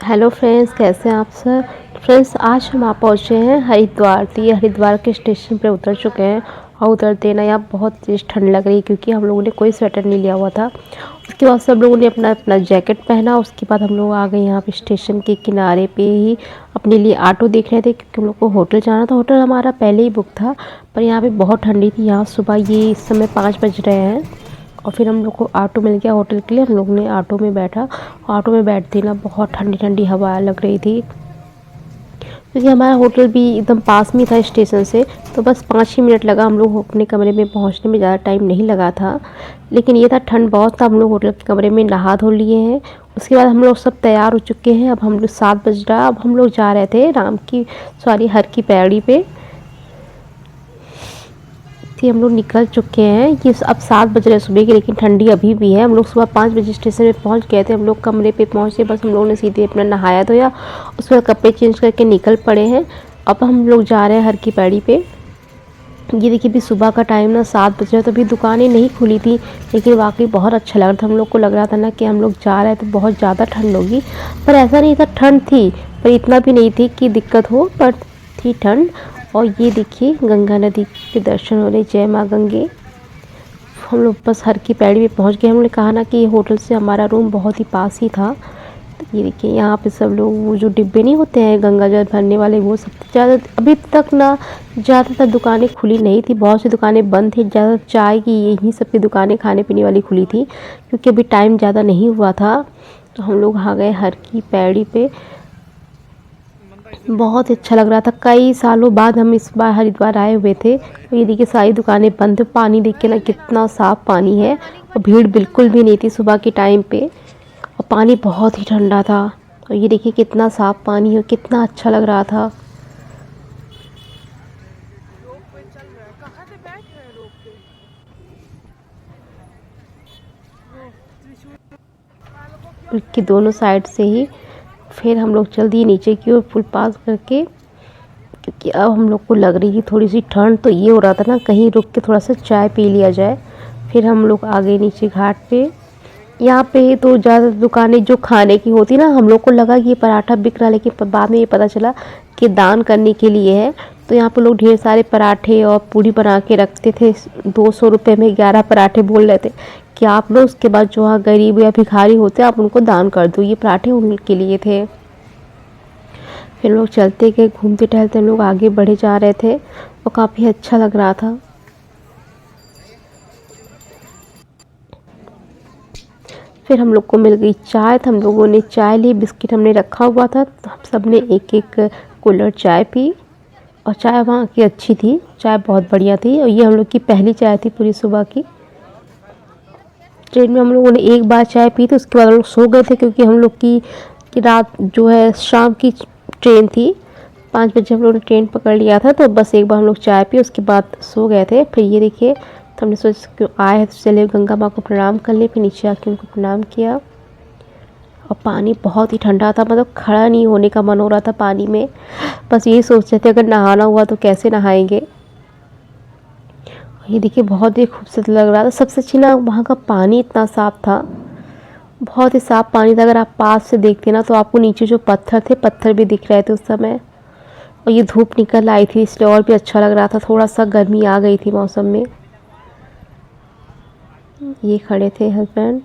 Hello friends, कैसे हैं आप सर। फ्रेंड्स, आज हम आप पहुँचे हैं हरिद्वार। तो ये हरिद्वार के स्टेशन पे उतर चुके हैं और उतरते ना यहाँ बहुत तेज़ ठंड लग रही है क्योंकि हम लोगों ने कोई स्वेटर नहीं लिया हुआ था। उसके बाद सब लोगों ने अपना अपना जैकेट पहना। उसके बाद हम लोग आ गए यहाँ पे स्टेशन के किनारे पे ही अपने लिए ऑटो देख रहे थे क्योंकि हम लोग को होटल जाना था। होटल हमारा पहले ही बुक था, पर यहाँ पे बहुत ठंडी थी। यहाँ सुबह ये इस समय 5 बज रहे हैं और फिर हम लोग को ऑटो मिल गया होटल के लिए। हम लोग ने ऑटो में बैठा। ऑटो में बैठते ना बहुत ठंडी ठंडी हवा लग रही थी क्योंकि हमारा होटल भी एकदम पास में था स्टेशन से। तो बस 5 ही मिनट लगा हम लोग अपने कमरे में पहुंचने में, ज़्यादा टाइम नहीं लगा था। लेकिन ये था ठंड बहुत था। हम लोग होटल के कमरे में नहा धो लिए हैं। उसके बाद हम लोग सब तैयार हो चुके हैं। अब हम लोग 7 बज रहा। अब हम लोग जा रहे थे हर की पैड़ी पे थी। हम लोग निकल चुके हैं। ये अब 7 बज रहे सुबह के, लेकिन ठंडी अभी भी है। हम लोग सुबह 5 बजे स्टेशन पे पहुंच गए थे। हम लोग कमरे पे पहुंचे, बस हम लोगों ने सीधे अपना नहाया धोया, उसके बाद कपड़े चेंज करके निकल पड़े हैं। अब हम लोग जा रहे हैं हर की पैड़ी पे। ये देखिए भी सुबह का टाइम ना 7 बज रहा है, तो अभी दुकानें नहीं खुली थी, लेकिन वाकई बहुत अच्छा लग रहा था। हम लोग को लग रहा था ना कि हम लोग जा रहे हैं तो बहुत ज़्यादा ठंड होगी, पर ऐसा नहीं था। ठंड थी पर इतना भी नहीं थी कि दिक्कत हो, पर थी ठंड। और ये देखिए गंगा नदी के दर्शन हो रहे। जय माँ गंगे। हम लोग बस हर की पैड़ी में पहुंच गए। हमने कहा ना कि ये होटल से हमारा रूम बहुत ही पास ही था। तो ये देखिए यहाँ पे सब लोग वो जो डिब्बे नहीं होते हैं गंगा जल भरने वाले, वो सब ज़्यादा अभी तक ना ज़्यादातर दुकानें खुली नहीं थी। बहुत सी दुकानें बंद थी। ज़्यादा चाय की यही सब की दुकानें खाने पीने वाली खुली थी क्योंकि अभी टाइम ज़्यादा नहीं हुआ था। तो हम लोग आ गए हर की पैड़ी पे। बहुत अच्छा लग रहा था। कई सालों बाद हम इस बार हरिद्वार आए हुए थे। तो ये देखिए सारी दुकानें बंद। पानी देख के ना कितना साफ़ पानी है और भीड़ बिल्कुल भी नहीं थी सुबह के टाइम पे, और पानी बहुत ही ठंडा था। और ये देखिए कितना साफ़ पानी है, कितना अच्छा लग रहा था। कि दोनों साइड से ही फिर हम लोग चल दिए नीचे की ओर पुल पास करके, क्योंकि अब हम लोग को लग रही थी थोड़ी सी ठंड। तो ये हो रहा था ना कहीं रुक के थोड़ा सा चाय पी लिया जाए। फिर हम लोग आ गए नीचे घाट पे। यहाँ पे तो ज़्यादा दुकानें जो खाने की होती ना, हम लोग को लगा कि ये पराठा बिक रहा है, लेकिन बाद में ये पता चला कि दान करने के लिए है। तो यहाँ पे लोग ढेर सारे पराठे और पूड़ी बना के रखते थे। 200 रुपये में 11 पराठे बोल रहे थे कि आप लोग उसके बाद जो वहाँ गरीब या भिखारी होते हैं आप उनको दान कर दो। ये पराठे उनके लिए थे। फिर लोग चलते गए, घूमते टहलते हम लोग आगे बढ़े जा रहे थे और काफ़ी अच्छा लग रहा था। फिर हम लोग को मिल गई चाय। तो हम लोगों ने चाय ली, बिस्किट हमने रखा हुआ था, तो हम सब ने एक एक कुल्हड़ चाय पी। और चाय वहाँ की अच्छी थी, चाय बहुत बढ़िया थी। और ये हम लोग की पहली चाय थी पूरी सुबह की। ट्रेन में हम लोगों ने एक बार चाय पी थी, उसके बाद हम लोग सो गए थे क्योंकि हम लोग की रात जो है शाम की ट्रेन थी। 5 बजे हम लोगों ने ट्रेन पकड़ लिया था, तो बस एक बार हम लोग चाय पी, उसके बाद सो गए थे। फिर ये देखिए तो हमने सोचा क्यों आए हैं तो चले गंगा माँ को प्रणाम कर ले। फिर नीचे आके उनको प्रणाम किया। और पानी बहुत ही ठंडा था, मतलब खड़ा नहीं होने का मन हो रहा था पानी में। बस यही सोच रहे थे अगर नहाना हुआ तो कैसे नहाएंगे। ये देखिए बहुत ही खूबसूरत लग रहा था। सबसे अच्छी ना वहाँ का पानी इतना साफ़ था, बहुत ही साफ़ पानी था। अगर आप पास से देखते ना तो आपको नीचे जो पत्थर थे, पत्थर भी दिख रहे थे उस समय। और ये धूप निकल आई थी इसलिए और भी अच्छा लग रहा था। थोड़ा सा गर्मी आ गई थी मौसम में। ये खड़े थे हस्बैंड।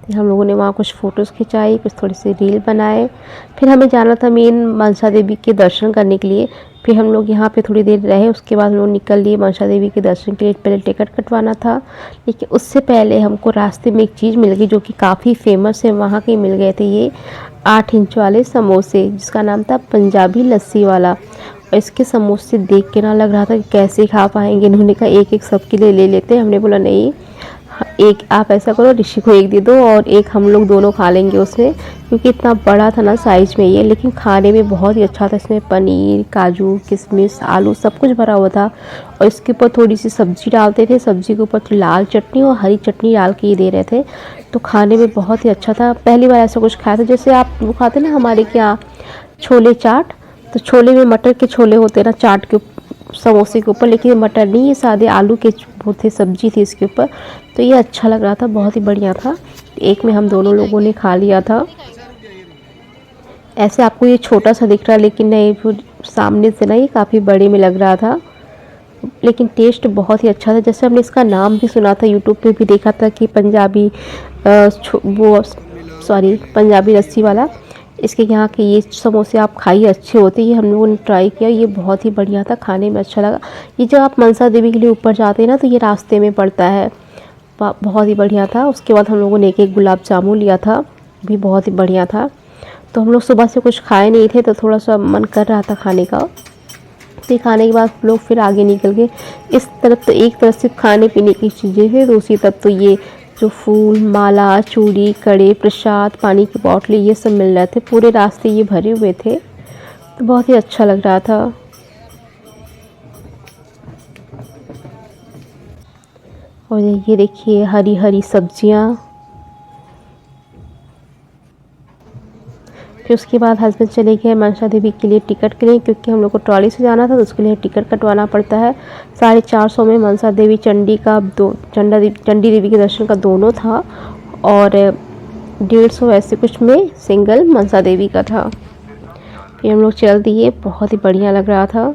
हम लोगों ने वहाँ कुछ फ़ोटोज़ खिंचाई, कुछ थोड़ी सी रील बनाए। फिर हमें जाना था मेन मनसा देवी के दर्शन करने के लिए। फिर हम लोग यहाँ पे थोड़ी देर रहे, उसके बाद हम लोग निकल लिए मनसा देवी के दर्शन के लिए। पहले टिकट कटवाना था, लेकिन उससे पहले हमको रास्ते में एक चीज़ मिल गई जो कि काफ़ी फेमस है। वहाँ के मिल गए थे ये 8 इंच वाले समोसे, जिसका नाम था पंजाबी लस्सी वाला। और इसके समोसे देख के ना लग रहा था कि कैसे खा पाएंगे। इन्होंने कहा एक एक सबके लिए ले लेते। हमने बोला नहीं, एक आप ऐसा करो ऋषि को एक दे दो और एक हम लोग दोनों खा लेंगे उसमें, क्योंकि इतना बड़ा था ना साइज़ में ये, लेकिन खाने में बहुत ही अच्छा था। इसमें पनीर, काजू, किशमिश, आलू सब कुछ भरा हुआ था। और इसके ऊपर थोड़ी सी सब्ज़ी डालते थे, सब्ज़ी के ऊपर तो लाल चटनी और हरी चटनी डाल के ये दे रहे थे। तो खाने में बहुत ही अच्छा था। पहली बार ऐसा कुछ खाया था। जैसे आप वो खाते ना हमारे क्या छोले चाट, तो छोले में मटर के छोले होते ना चाट के समोसे के ऊपर, लेकिन मटर नहीं, ये सादे आलू के वो थे, सब्जी थी इसके ऊपर। तो ये अच्छा लग रहा था, बहुत ही बढ़िया था। एक में हम दोनों लोगों ने खा लिया था। ऐसे आपको ये छोटा सा दिख रहा है, लेकिन नहीं, फिर सामने से ना ये काफ़ी बड़े में लग रहा था, लेकिन टेस्ट बहुत ही अच्छा था। जैसे हमने इसका नाम भी सुना था, यूट्यूब पे भी देखा था कि पंजाबी वो सॉरी पंजाबी लस्सी वाला, इसके यहाँ के ये समोसे आप खाइए, अच्छे होते हैं। ये हम लोगों ने ट्राई किया, ये बहुत ही बढ़िया था, खाने में अच्छा लगा। ये जब आप मनसा देवी के लिए ऊपर जाते हैं ना, तो ये रास्ते में पड़ता है। बहुत ही बढ़िया था। उसके बाद हम लोगों ने एक गुलाब जामुन लिया था, भी बहुत ही बढ़िया था। तो हम लोग सुबह से कुछ खाए नहीं थे, तो थोड़ा सा मन कर रहा था खाने का। तो खाने के बाद लोग फिर आगे निकल गए। इस तरफ तो एक तरफ सिर्फ खाने पीने की चीज़ें थे, दूसरी तरफ तो ये जो फूल माला, चूड़ी, कड़े, प्रसाद, पानी की बोतलें, ये सब मिल रहे थे। पूरे रास्ते ये भरे हुए थे, तो बहुत ही अच्छा लग रहा था। और ये देखिए हरी हरी सब्जियां। फिर उसके बाद हस्बैंड चले गए मनसा देवी के लिए टिकट के लिए, क्योंकि हम लोग को ट्रॉली से जाना था, तो उसके लिए टिकट कटवाना पड़ता है। 450 में मनसा देवी चंडी का चंडी देवी के दर्शन का दोनों था, और 150 ऐसे कुछ में सिंगल मनसा देवी का था। फिर हम लोग चल दिए, बहुत ही बढ़िया लग रहा था।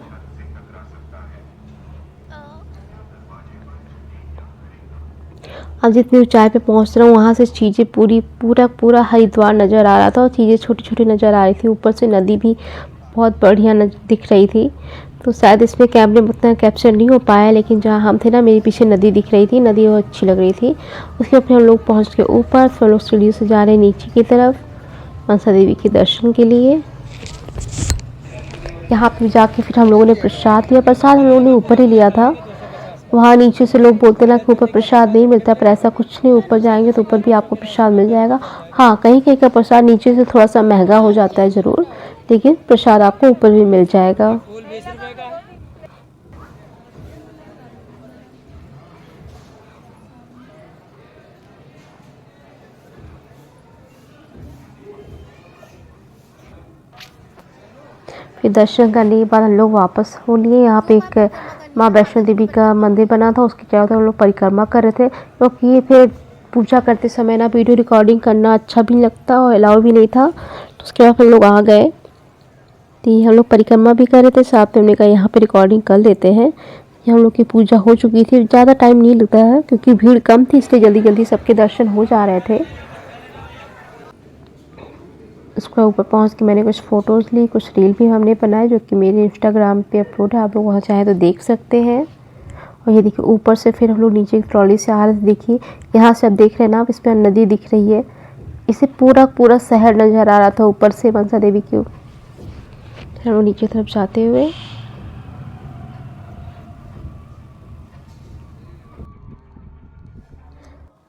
अब जितनी ऊंचाई पे पहुंच रहा हूँ, वहाँ से चीज़ें पूरा हरिद्वार नज़र आ रहा था, और चीज़ें छोटी छोटी नज़र आ रही थी। ऊपर से नदी भी बहुत बढ़िया दिख रही थी। तो शायद इसमें कैमरे में उतना कैप्चर नहीं हो पाया, लेकिन जहाँ हम थे ना, मेरे पीछे नदी दिख रही थी, नदी बहुत अच्छी लग रही थी। उसके बाद फिर हम लोग पहुँच के ऊपर, फिर हम लोग सीढ़ी से जा रहे हैं नीचे की तरफ मनसा देवी के दर्शन के लिए। यहाँ पर जाके फिर हम लोगों ने प्रसाद लिया। प्रसाद हम लोगों ने ऊपर ही लिया था। वहाँ नीचे से लोग बोलते ना कि ऊपर प्रसाद नहीं मिलता, पर ऐसा कुछ नहीं, ऊपर जाएंगे तो ऊपर भी आपको प्रसाद मिल जाएगा। हाँ, कहीं कहीं का प्रसाद नीचे से थोड़ा सा महंगा हो जाता है ज़रूर, लेकिन प्रसाद आपको ऊपर भी मिल जाएगा। फिर दर्शन करने के बाद हम लोग वापस हो लिए। यहाँ पे एक माँ वैष्णो देवी का मंदिर बना था, उसके चारों तरफ हम लोग परिक्रमा कर रहे थे, क्योंकि ये फिर पूजा करते समय ना वीडियो रिकॉर्डिंग करना अच्छा भी लगता और अलाउ भी नहीं था। तो उसके बाद हम लोग आ गए। तो हम लोग परिक्रमा भी कर रहे थे, साथ में हमने कहा यहाँ पे रिकॉर्डिंग कर लेते हैं। ये हम लोग की पूजा हो चुकी थी। ज़्यादा टाइम नहीं लगता है, क्योंकि भीड़ कम थी, इसलिए जल्दी जल्दी सबके दर्शन हो जा रहे थे। उसके ऊपर पहुंच के मैंने कुछ फ़ोटोज़ ली, कुछ रील भी हमने बनाए, जो कि मेरे इंस्टाग्राम पे अपलोड है, आप लोग वहाँ चाहे तो देख सकते हैं। और ये देखिए ऊपर से फिर हम लोग नीचे की ट्रॉली से आ रहे थे। देखिए यहाँ से आप देख रहे हैं ना, आप इस पर नदी दिख रही है, इसे पूरा शहर नज़र आ रहा था ऊपर से मनसा देवी के। हम लोग नीचे तरफ जाते हुए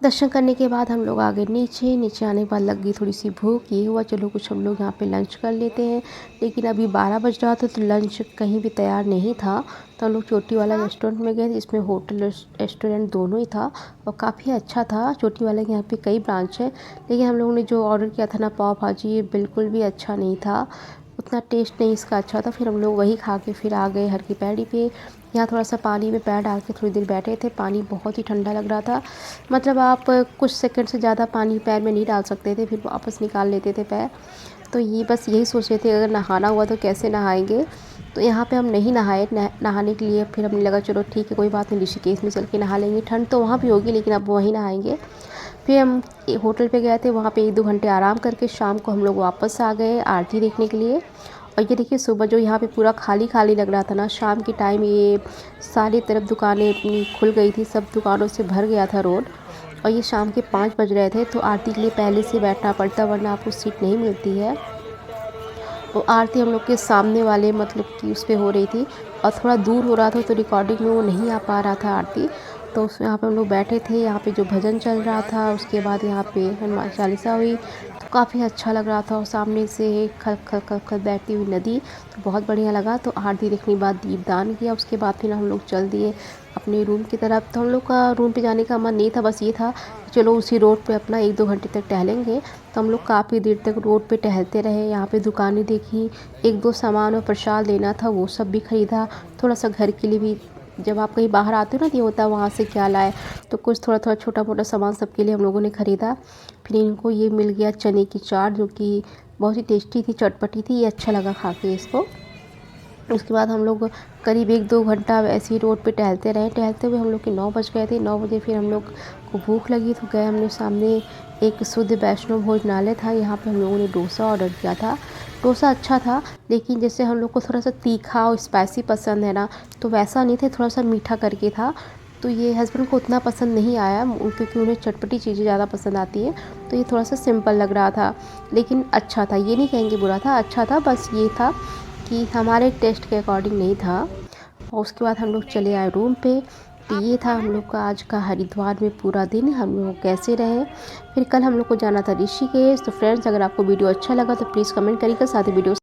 दर्शन करने के बाद हम लोग आ गए नीचे आने के बाद लग गई थोड़ी सी भूख। ये हुआ चलो कुछ हम लोग यहाँ पे लंच कर लेते हैं, लेकिन अभी 12 बज रहा था, तो लंच कहीं भी तैयार नहीं था। तो हम लोग चोटी वाला रेस्टोरेंट में गए, जिसमें होटल रेस्टोरेंट दोनों ही था, और काफ़ी अच्छा था। चोटी वाले के यहाँ पे कई ब्रांच है, लेकिन हम लोगों ने जो ऑर्डर किया था ना पाव भाजी, ये बिल्कुल भी अच्छा नहीं था, उतना टेस्ट नहीं इसका अच्छा था। फिर हम लोग वही खा के फिर आ गए हर की पैड़ी पे। यहाँ थोड़ा सा पानी में पैर डाल के थोड़ी देर बैठे थे, पानी बहुत ही ठंडा लग रहा था। मतलब आप कुछ सेकंड से ज़्यादा पानी पैर में नहीं डाल सकते थे, फिर वापस निकाल लेते थे पैर। तो ये बस यही सोच रहे थे अगर नहाना हुआ तो कैसे नहाएंगे। तो यहाँ पे हम नहीं नहाए, नहाने के लिए फिर हमने लगा चलो ठीक है कोई बात नहीं, ऋषिकेश में चल के नहा लेंगे, ठंड तो वहाँ भी होगी लेकिन अब वहीं नहाएंगे। फिर हम होटल पे गए थे, वहाँ पे 1-2 घंटे आराम करके शाम को हम लोग वापस आ गए आरती देखने के लिए। और ये देखिए सुबह जो यहाँ पे पूरा खाली खाली लग रहा था ना, शाम के टाइम ये सारी तरफ दुकानें अपनी खुल गई थी, सब दुकानों से भर गया था रोड। और ये शाम के 5 बज रहे थे, तो आरती के लिए पहले से बैठना पड़ता, वरना आपको सीट नहीं मिलती है। तो आरती हम लोग के सामने वाले मतलब कि उस पर हो रही थी, और थोड़ा दूर हो रहा था, तो रिकॉर्डिंग में वो नहीं आ पा रहा था आरती। तो उस यहाँ पे हम लोग बैठे थे, यहाँ पे जो भजन चल रहा था, उसके बाद यहाँ पे हनुमान चालीसा हुई, काफ़ी अच्छा लग रहा था और सामने से खल खल खल खल बहती हुई नदी, तो बहुत बढ़िया लगा। तो आरती देखने के बाद दीपदान किया, उसके बाद फिर हम लोग चल दिए अपने रूम की तरफ। तो हम लोग का रूम पे जाने का मन नहीं था, बस ये था कि चलो उसी रोड पे अपना 1-2 घंटे तक टहलेंगे। तो हम लोग काफ़ी देर तक रोड पे टहलते रहे, यहाँ पे दुकानें देखी, 1-2 सामान और प्रसाद लेना था वो सब भी ख़रीदा, थोड़ा सा घर के लिए भी। जब आप कहीं बाहर आते हो ना, तो ये होता है वहाँ से क्या लाए, तो कुछ थोड़ा थोड़ा छोटा मोटा सामान सबके लिए हम लोगों ने ख़रीदा। फिर इनको ये मिल गया चने की चाट, जो कि बहुत ही टेस्टी थी, चटपटी थी, ये अच्छा लगा खा के इसको। उसके बाद हम लोग करीब 1-2 घंटा ऐसे ही रोड पे टहलते रहे। टहलते हुए हम लोग के 9 बज गए थे। 9 बजे फिर हम लोग को भूख लगी, तो गए हमने सामने एक शुद्ध वैष्णव भोजनालय था, यहाँ पे हम लोगों ने डोसा ऑर्डर किया था। डोसा अच्छा था, लेकिन जैसे हम लोग को थोड़ा सा तीखा और स्पाइसी पसंद है ना, तो वैसा नहीं था, थोड़ा सा मीठा करके था। तो ये हस्बैंड को उतना पसंद नहीं आया, क्योंकि उन्हें चटपटी चीज़ें ज़्यादा पसंद आती हैं। तो ये थोड़ा सा सिंपल लग रहा था, लेकिन अच्छा था, ये नहीं कहेंगे बुरा था, अच्छा था। बस ये था कि हमारे टेस्ट के अकॉर्डिंग नहीं था। और उसके बाद हम लोग चले आए रूम पे। तो ये था हम लोग का आज का हरिद्वार में पूरा दिन हम लोग कैसे रहे। फिर कल हम लोग को जाना था ऋषिकेश। तो फ्रेंड्स, अगर आपको वीडियो अच्छा लगा तो प्लीज़ कमेंट करिएगा, साथ ही वीडियो